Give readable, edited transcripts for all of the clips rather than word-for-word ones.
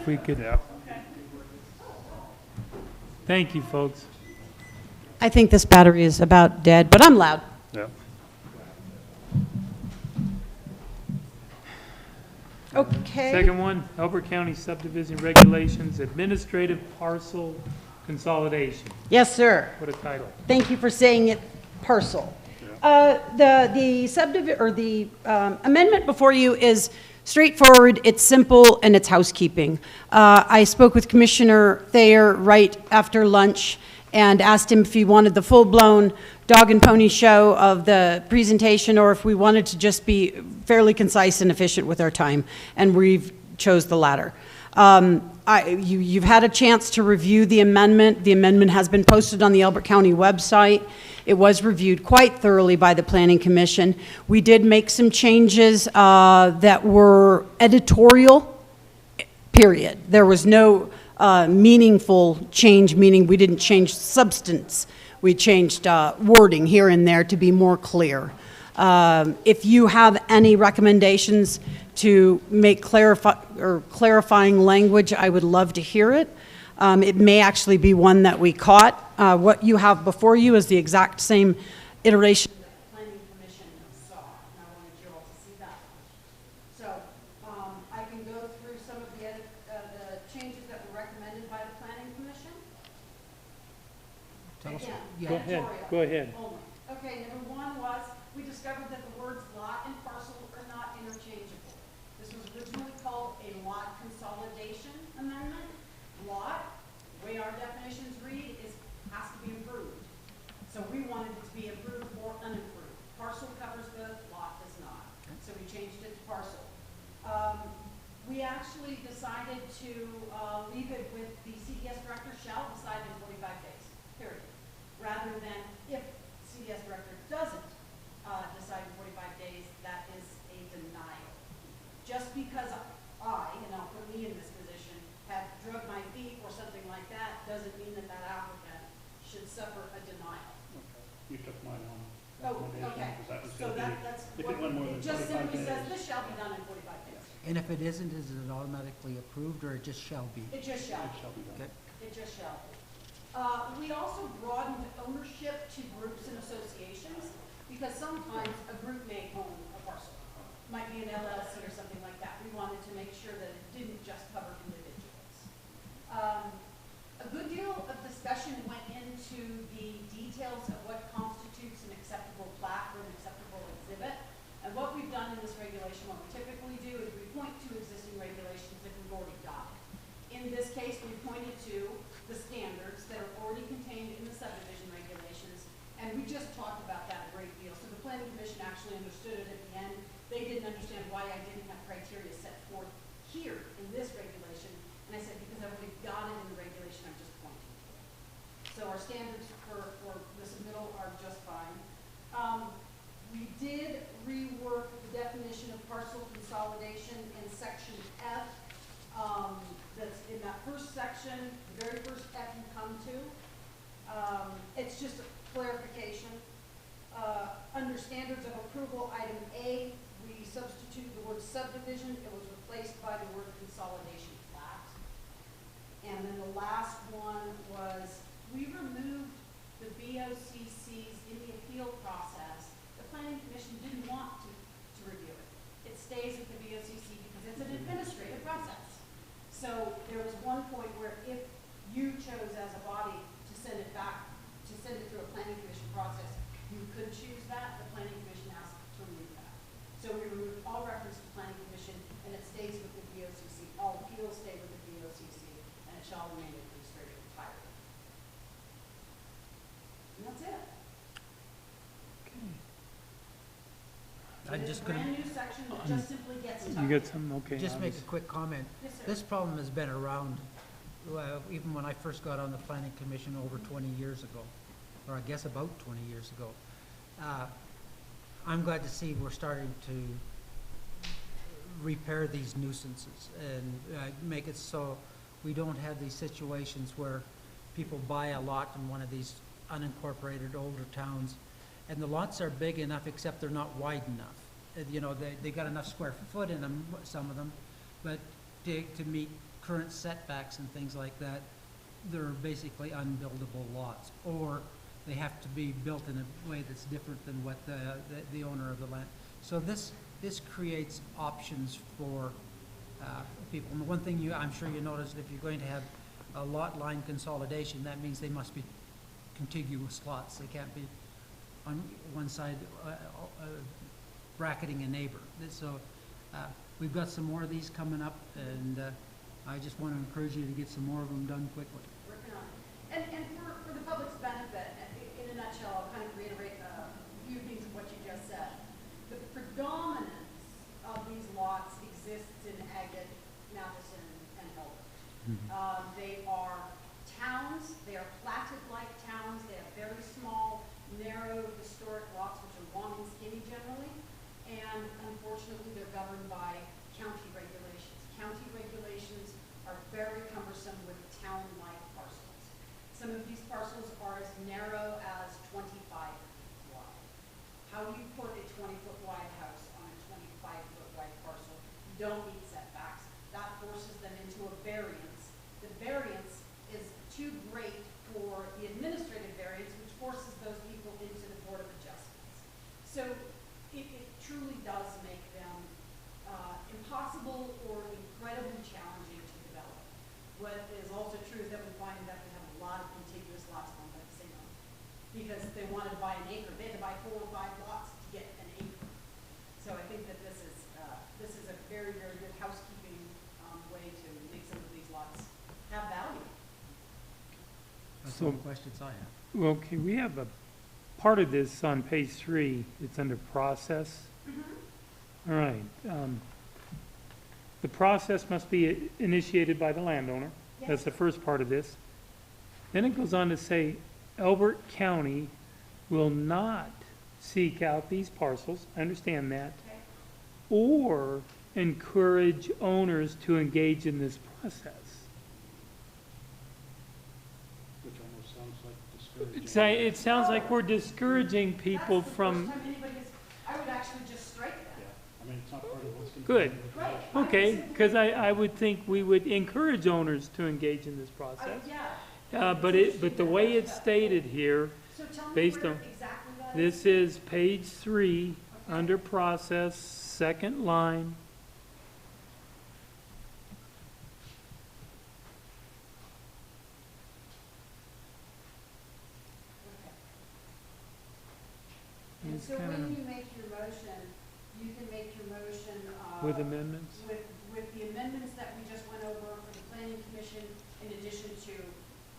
if we could. Yeah. Thank you, folks. I think this battery is about dead, but I'm loud. Yeah. Okay. Second one, Elbert County subdivision regulations, administrative parcel consolidation. Yes, sir. What a title. Thank you for saying it parcel. The amendment before you is straightforward, it's simple, and it's housekeeping. I spoke with Commissioner Thayer right after lunch and asked him if he wanted the full-blown dog and pony show of the presentation or if we wanted to just be fairly concise and efficient with our time, and we've chose the latter. You've had a chance to review the amendment. The amendment has been posted on the Elbert County website. It was reviewed quite thoroughly by the Planning Commission. We did make some changes that were editorial, period. There was no meaningful change, meaning we didn't change substance. We changed wording here and there to be more clear. If you have any recommendations to make clarifying language, I would love to hear it. It may actually be one that we caught. What you have before you is the exact same iteration that the Planning Commission saw, and I wanted you all to see that. So I can go through some of the changes that were recommended by the Planning Commission. Again, Go ahead. editorial Go ahead. only. Okay, number one was we discovered that the words lot and parcel are not interchangeable. This was originally called a lot consolidation amendment. Lot, the way our definitions read, has to be improved. So we wanted it to be improved or unimproved. Parcel covers both, lot does not. So we changed it to parcel. We actually decided to leave it with the CDS director shall decide in 45 days, period. Rather than if CDS director doesn't decide in 45 days, that is a denial. Just because I, and I'll put me in this position, have drug my feet or something like that, doesn't mean that that applicant should suffer a denial. You took mine on. Oh, okay. So that's If what, it went more than it just 45 simply says days. this shall be done in 45 days. And if it isn't, is it automatically approved, or it just shall be? It just shall. It shall be done. Okay. It just shall be. We also broadened ownership to groups and associations, because sometimes a group may own a parcel. Might be an LLC or something like that. We wanted to make sure that it didn't just cover individuals. A good deal of discussion went into the details of what constitutes an acceptable plat or an acceptable exhibit. And what we've done in this regulation, what we typically do is we point to existing regulations that we've already got. In this case, we pointed to the standards that are already contained in the subdivision regulations, and we just talked about that a great deal. So the Planning Commission actually understood it at the end. They didn't understand why I didn't have criteria set forth here in this regulation, and I said, because I've already got it in the regulation, I'm just pointing to it. So our standards for the submittal are just fine. We did rework the definition of parcel consolidation in section F. That's in that first section, the very first F you come to. It's just a clarification. Under standards of approval, item A, we substituted the word subdivision. It was replaced by the word consolidation plat. And then the last one was we removed the BOCCs in the appeal process. The Planning Commission didn't want to review it. It stays at the BOCC because it's an administrative process. So there was one point where if you chose as a body to send it back, to send it through a Planning Commission process, you could choose that. The Planning Commission asked to remove that. So we removed all reference to Planning Commission, and it stays with the BOCC. All appeals stay with the BOCC, and it shall remain administrative entirely. And that's it. I'm It is just a gonna brand new section that just simply gets You tucked. got some? Okay. just make a obvious. quick comment. Yes, sir. This problem has been around, even when I first got on the Planning Commission over 20 years ago, or I guess about 20 years ago. I'm glad to see we're starting to repair these nuisances and make it so we don't have these situations where people buy a lot in one of these unincorporated older towns, and the lots are big enough except they're not wide enough. You know, they got enough square foot in them, some of them, but to meet current setbacks and things like that, they're basically unbuildable lots, or they have to be built in a way that's different than what the owner of the land. So this creates options for people. And the one thing I'm sure you noticed, if you're going to have a lot line consolidation, that means they must be contiguous lots. They can't be on one side bracketing a neighbor. So we've got some more of these coming up, and I just want to encourage you to get some more of them done quickly. Working on it. And for the public's benefit, in a nutshell, I'll kind of reiterate a few things of what you just said. The predominance of these lots exists in Agate, Matheson, and Elbert. They are towns, they are platted-like towns, they have very small, narrow, historic lots, which are long and skinny generally, and unfortunately, they're governed by county regulations. County regulations are very cumbersome with town-like parcels. Some of these parcels are as narrow as 25 feet wide. How do you put a 20-foot wide house on a 25-foot wide parcel? You don't meet setbacks. That forces them into a variance. The variance is too great for the administrative variance, which forces those people into the Board of Adjustments. So it truly does make them impossible or incredibly challenging to develop. What is also true is that we find that we have a lot of contiguous lots owned by the same owner. Because they wanted to buy an acre, they had to buy 4 or 5 lots to get an acre. So I think that this is a very, very good housekeeping way to make some of these lots have value. That's So- all the questions I have. Well, okay, we have a part of this on page 3. It's under process. All right. The process must be initiated by the landowner. That's the first part of this. Then it goes on to say, Elbert County will not seek out these parcels, I understand that, Okay. or encourage owners to engage in this process. Which almost sounds like discouraging. It sounds like we're discouraging people That's the from, first time anybody has, I would actually just strike that. Yeah, I mean, it's not part of what's. Good. contained with the Right. motion. okay, because I would think we would encourage owners to engage in this process. Yeah. But the way it's stated here, So tell me based where on- exactly that is. this is page 3, under process, second line. Okay. And It's so kinda- when you make your motion, you can make your motion, With amendments? with the amendments that we just went over for the planning commission, in addition to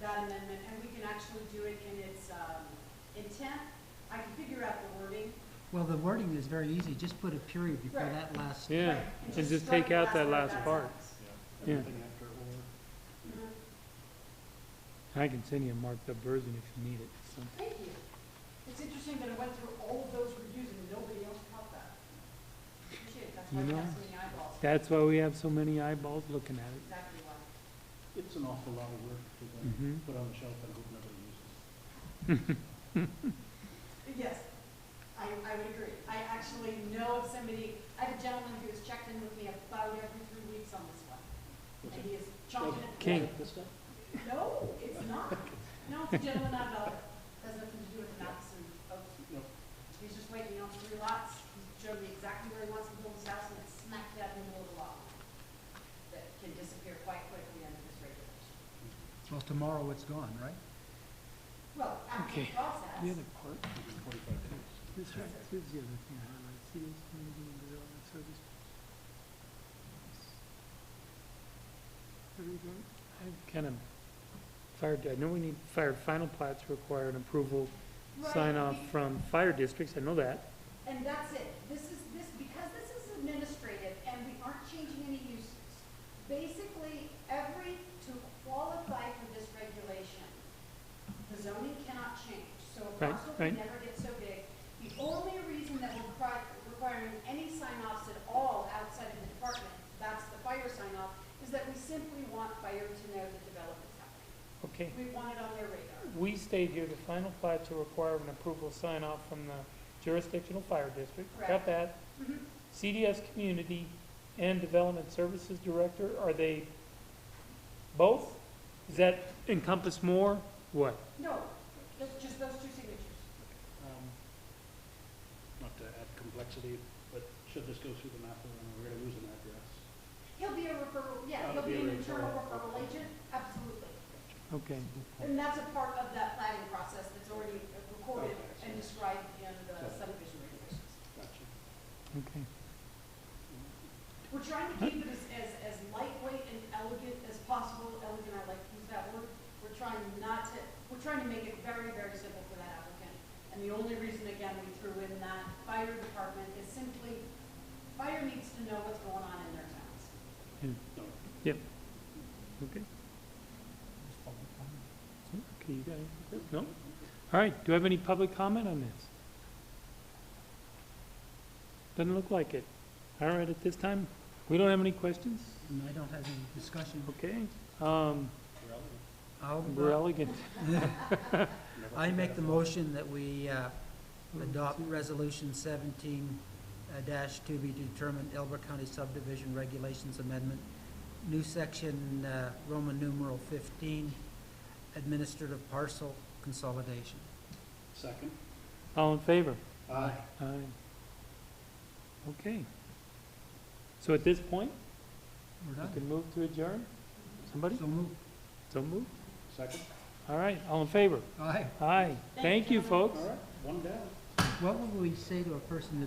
that amendment, and we can actually do it in its, intent. I can figure out the wording. Well, the wording is very easy. Just put a period before Right. that last. Yeah, Right, and just strike take the out that word last of part. sentence. Yeah, Yeah. everything after or. Mhm. I can send you a marked up version if you need it. So, Thank you. It's interesting that I went through all of those reviews and nobody else caught that. Appreciate it. That's why You we know, have so many eyeballs. That's why we have so many eyeballs looking at it. Exactly why. It's an awful lot of work to Mhm. put on the shelf and hope nobody uses. Yes, I would agree. I actually know of somebody, I have a gentleman who has checked in with me about every 3 weeks on this one. What's And it? he is chunking it. King. away. This stuff? No, it's not. No, it's a gentleman out of Elbert. Has nothing to do with the Matheson folks. Yep. He's just waiting, he owns 3 lots. He's showed me exactly where he wants to build his house, and it's smack dab in the middle of the lot. That can disappear quite quickly under this regulation. Well, tomorrow it's gone, right? Well, after the Okay. process. The other part, Within 45 days. this right, here's the other thing I highlighted. See this community and development service. I kind of fired, I know we need fire final plats require an approval, sign off Right. from fire districts, I know that. And that's it. Because this is administrative and we aren't changing any uses, basically, to qualify for this regulation, the zoning cannot change. So a Right, parcel right. can never get so big. The only reason that we're requiring any sign-offs at all outside of the department, that's the fire sign-off, is that we simply want fire to know that development's happening. Okay, We want it on their radar. we state here the final plat to require an approval sign off from the jurisdictional fire district. Got Correct. that? Mhm. CDS community and Development Services Director, are they both? Does that encompass more? What? No, just those two signatures. Not to add complexity, but should this go through the mapper and we're gonna lose an address? He'll be a referral, yeah, That'll he'll be be a an internal referral. referral agent, absolutely. Okay, And that's a part of that planning process that's already recorded Okay, and so- described in the so- subdivision regulations. Gotcha. okay. We're trying to keep it as lightweight and elegant as possible. Elegant, I like to use that word. We're trying to make it very, very simple for that applicant. And the only reason, again, we threw in that fire department is simply, fire needs to know what's going on in their towns. No, Okay. Okay, you got it? No? All right, do I have any public comment on this? Doesn't look like it. All right, at this time, we don't have any questions? And I don't have any discussion. Okay, I'll, we're elegant. never I forget make the a- motion that we adopt Resolution 17 dash to be determined Elbert County subdivision regulations amendment, new section Roman numeral 15, administrative parcel consolidation. Second? All in favor? Aye. Aye. Okay. So at this point, We're we done. can move to adjourn? Somebody? So move. So move? Second? All right, all in favor? Aye. Aye. Thank you, folks. All right, one down. What would we say to a person